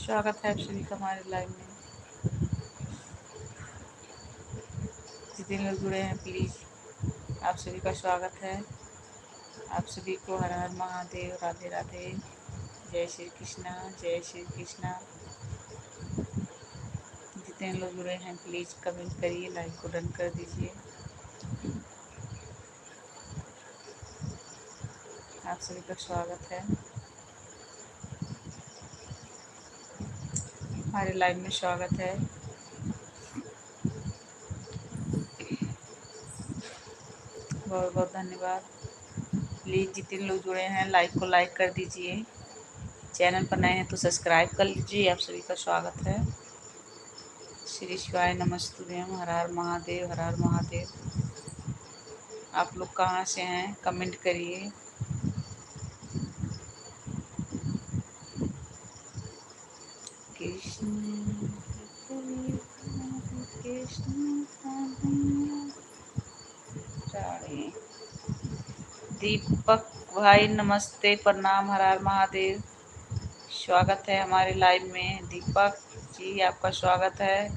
स्वागत है आप सभी का हमारे लाइव में। जितने लोग जुड़े हैं प्लीज़ आप सभी का स्वागत है। आप सभी को हर हर महादेव, राधे राधे, जय श्री कृष्णा, जय श्री कृष्णा। जितने लोग जुड़े हैं प्लीज़ कमेंट करिए, लाइक को डन कर दीजिए। आप सभी का स्वागत है हमारे लाइव में, स्वागत है। बहुत बहुत धन्यवाद। प्लीज़ जितने लोग जुड़े हैं लाइक को लाइक कर दीजिए। चैनल पर नए हैं तो सब्सक्राइब कर लीजिए। आप सभी का स्वागत है। श्री शिवाय नमस्तुभ्यम, हर हर महादेव, हर हर महादेव। आप लोग कहाँ से हैं कमेंट करिए। कृष्ण कृष्ण राधे। दीपक भाई नमस्ते, प्रणाम, हर हर महादेव। स्वागत है हमारे लाइव में। दीपक जी आपका स्वागत है।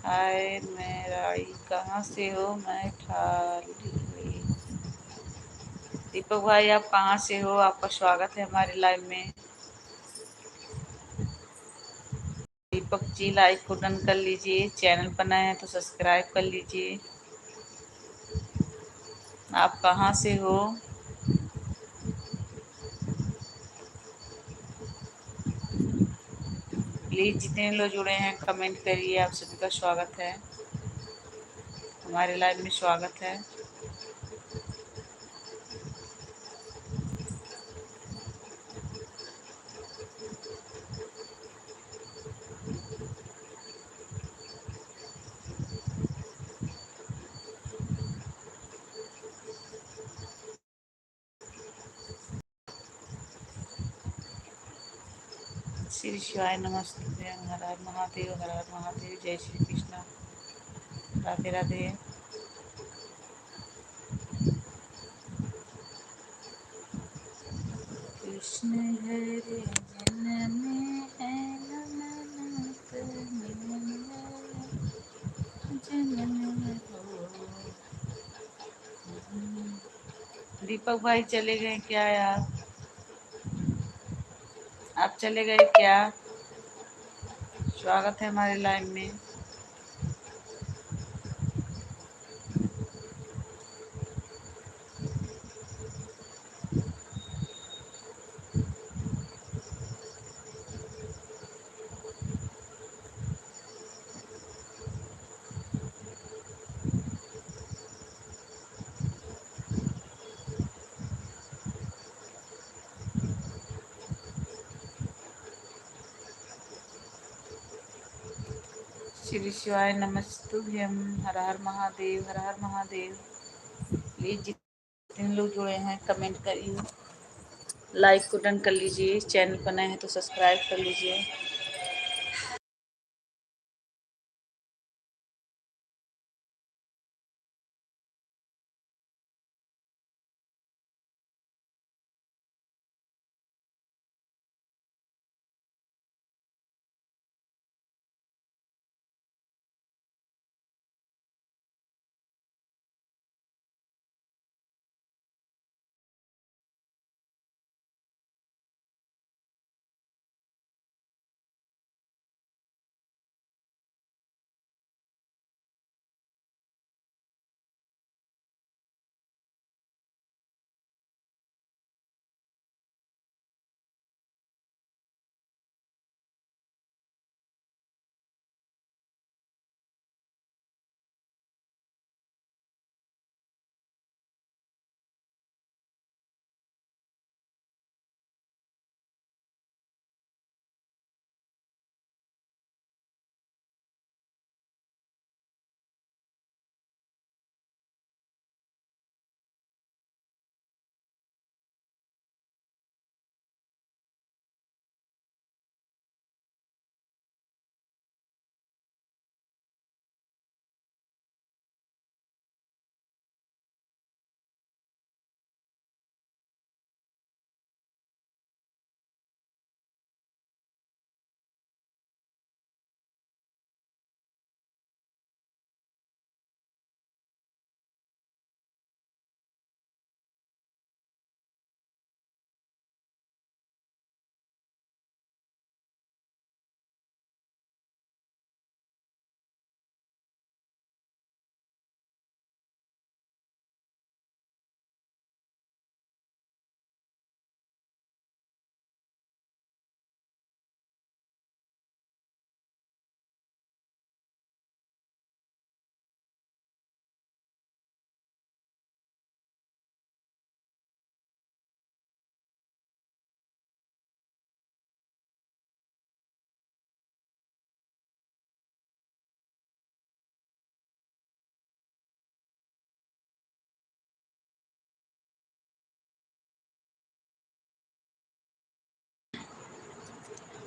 हाय मैं राड़ी, कहाँ से हो? मैं ठाली हुई। दीपक भाई आप कहाँ से हो? आपका स्वागत है हमारे लाइव में। दीपक जी लाइक को डन कर लीजिए। चैनल पर नए हैं तो सब्सक्राइब कर लीजिए। आप कहाँ से हो? प्लीज़ जितने लोग जुड़े हैं कमेंट करिए। आप सभी का स्वागत है हमारे लाइव में, स्वागत है। श्री शिवाय नमस्ते, हर हर महादेव, हर हर महादेव, जय श्री कृष्णा, राधे राधे। कृष्ण हरे जननी है नमनत जननी हो। दीपक भाई चले गए क्या यार? आप चले गए क्या? स्वागत है हमारे लाइव में। श्री शिवाय नमस्तुभ्यम, हर हर महादेव, हर हर महादेव। प्लीज जितने लोग जुड़े हैं कमेंट करिए, लाइक को डन कर लीजिए। चैनल पर नए हैं तो सब्सक्राइब कर लीजिए।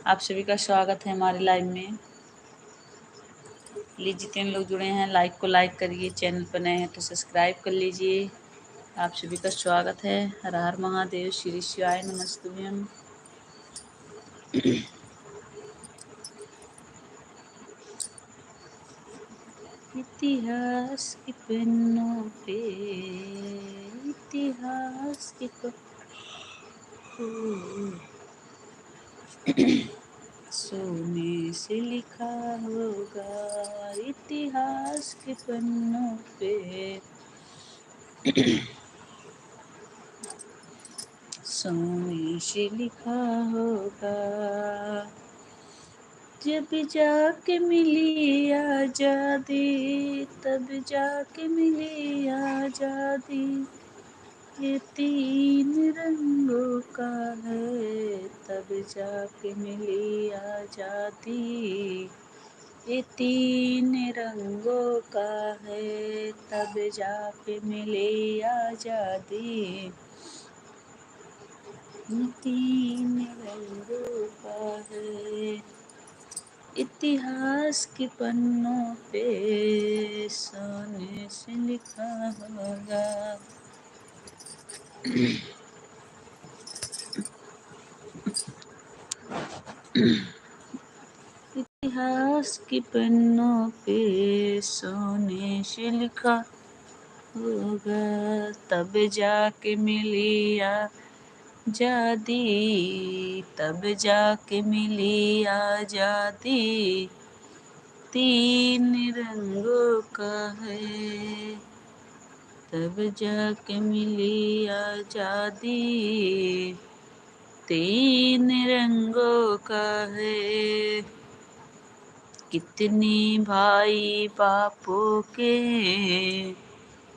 आप सभी का स्वागत है हमारे लाइव में। प्लीज़ जितने लोग जुड़े हैं लाइक को लाइक करिए, चैनल पर नए हैं तो सब्सक्राइब कर लीजिए। आप सभी का स्वागत है। हर हर महादेव, श्री शिवाय नमस्तुभ्यम। इतिहास के पन्नों पे, इतिहास के सोने से लिखा होगा इतिहास के पन्नों पे, सोने से लिखा होगा। जब जाके मिली आजादी, तब जाके मिली आजादी। ये तीन रंगों का है, तब जाके मिली आजादी। ये तीन रंगों का है, तब जाके मिली आजादी। ये तीन रंगों का है, इतिहास के पन्नों पे सोने से लिखा होगा। इतिहास के पन्नों पे सोने से लिखा होगा, तब जाके मिली आजादी, तब जाके मिली आजादी। तीन रंगों का है, तब जाके मिली आजादी। तीन रंगों का है, कितने भाई बापों के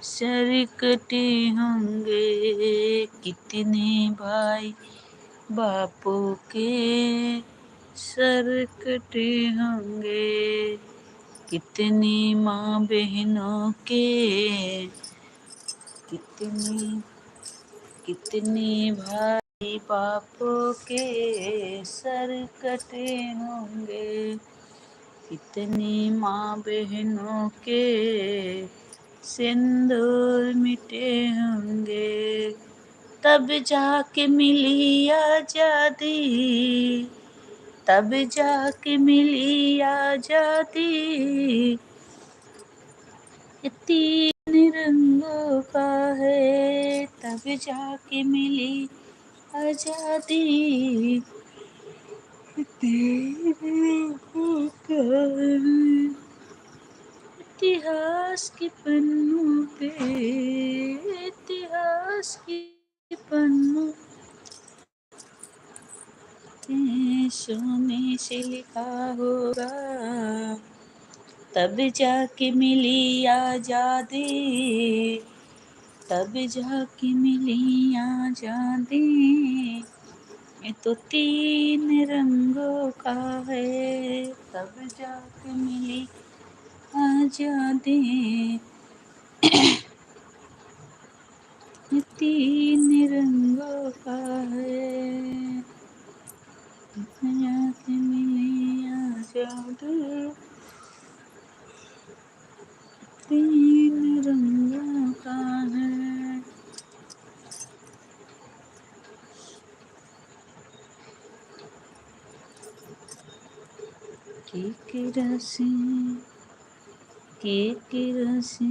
सर कटे होंगे, कितने भाई बापों के सर कटे होंगे। कितनी माँ बहनों के, कितनी कितनी भाई बापों के सर कटे होंगे। कितनी माँ बहनों के सिंदूर मिटे होंगे, तब जाके मिली आजादी, तब जाके मिली आजादी। ये तीन रंगों का है, तब जाके मिली आजादी। तीन रंगों का है, इतिहास के पन्नों पे, इतिहास के पन्नों पे सोने से लिखा होगा, तब जाके मिली आजादी, तब जाके मिली आजादी। ये तो तीन रंगों का है, तब जाके मिली आजादी। ये तीन रंगों का है, तब जाके मिली आजादी। तीन रंगों का है। केकरसी केकरसी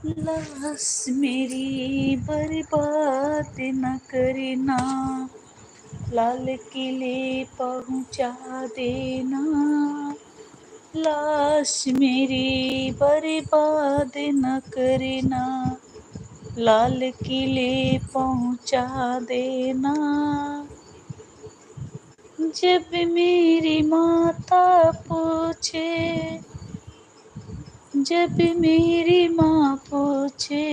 लाश मेरी बर्बाद न करना, लाल किले पहुँचा देना। लाश मेरी बर्बाद न करना, लाल किले पहुँचा देना। जब मेरी माता पूछे, जब मेरी माँ पूछे,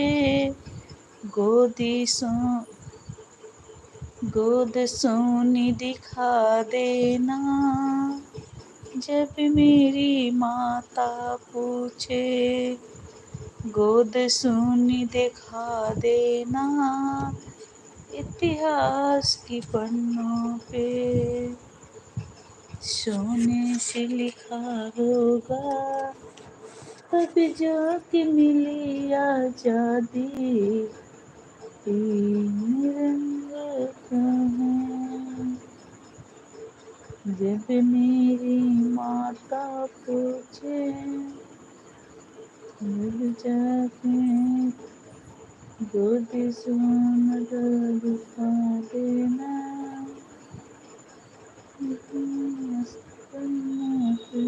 गोदी सो गोद सोनी दिखा देना। जब मेरी माता पूछे, गोद सोनी दिखा देना। इतिहास की पन्नों पे सोने से लिखा होगा, तब जाके मिली आजादी, तीन रंग का है। जब मेरी माता पूछे, जब जाके गोदी सोन दिखा देना, इतिहास पन्नों पे।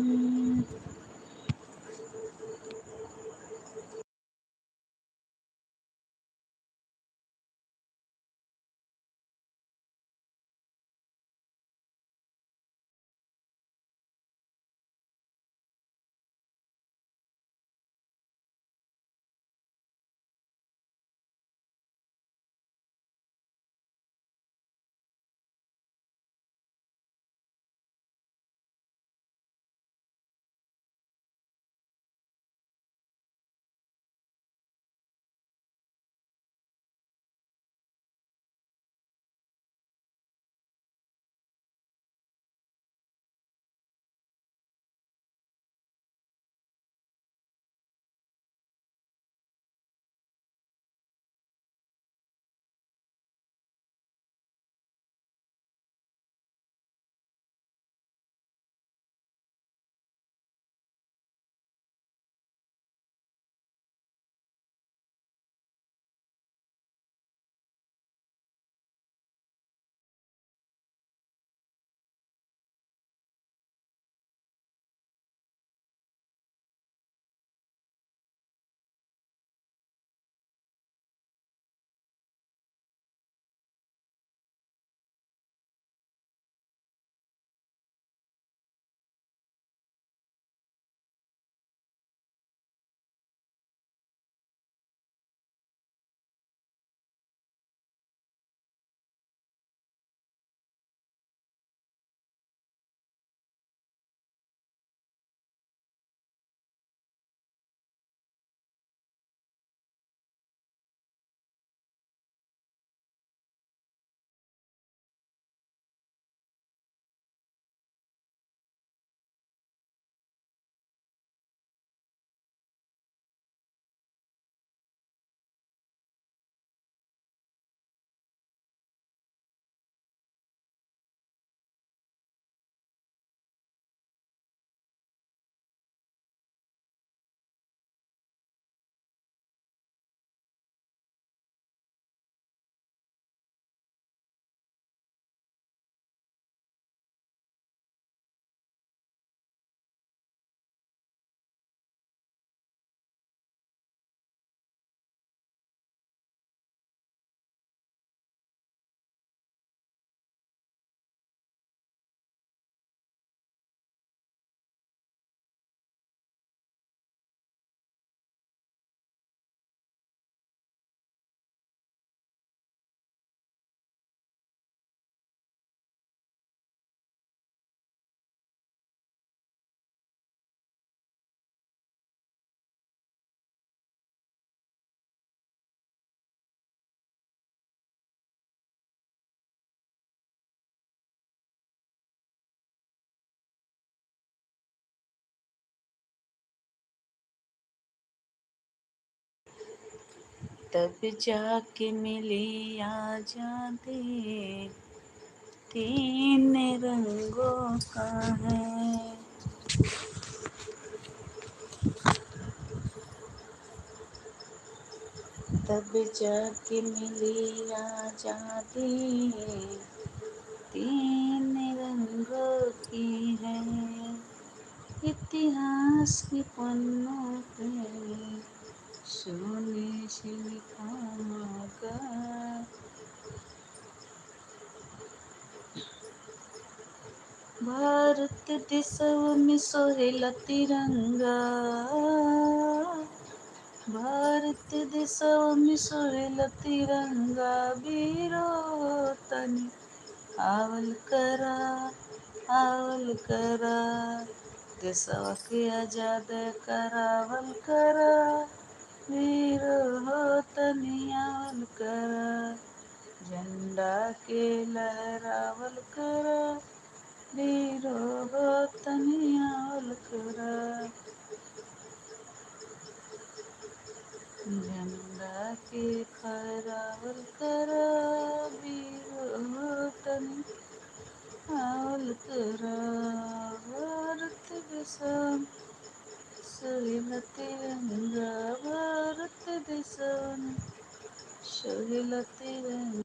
तब जाके मिली आजादी, तीन रंगों का है। तब जाके मिली आजादी, तीन रंगों की है। इतिहास के पन्नों पे सोने से लिखा होगा। भारत देशव में सोहेला तिरंगा, भारत देशव में सोहेला तिरंगा, वीरो तनी आवल करा, आवल करा, देशवा के आजाद करावल करा, वीर हो तनी आवल करा, झंडा के लहरावल करा, वीरो वतनियावल करा। झंडा के फहरावल करा, वीरो वतनियावल करा। भारत देशम सोहेला तिरंगा, भारत देशम सोहेला तिरंगा।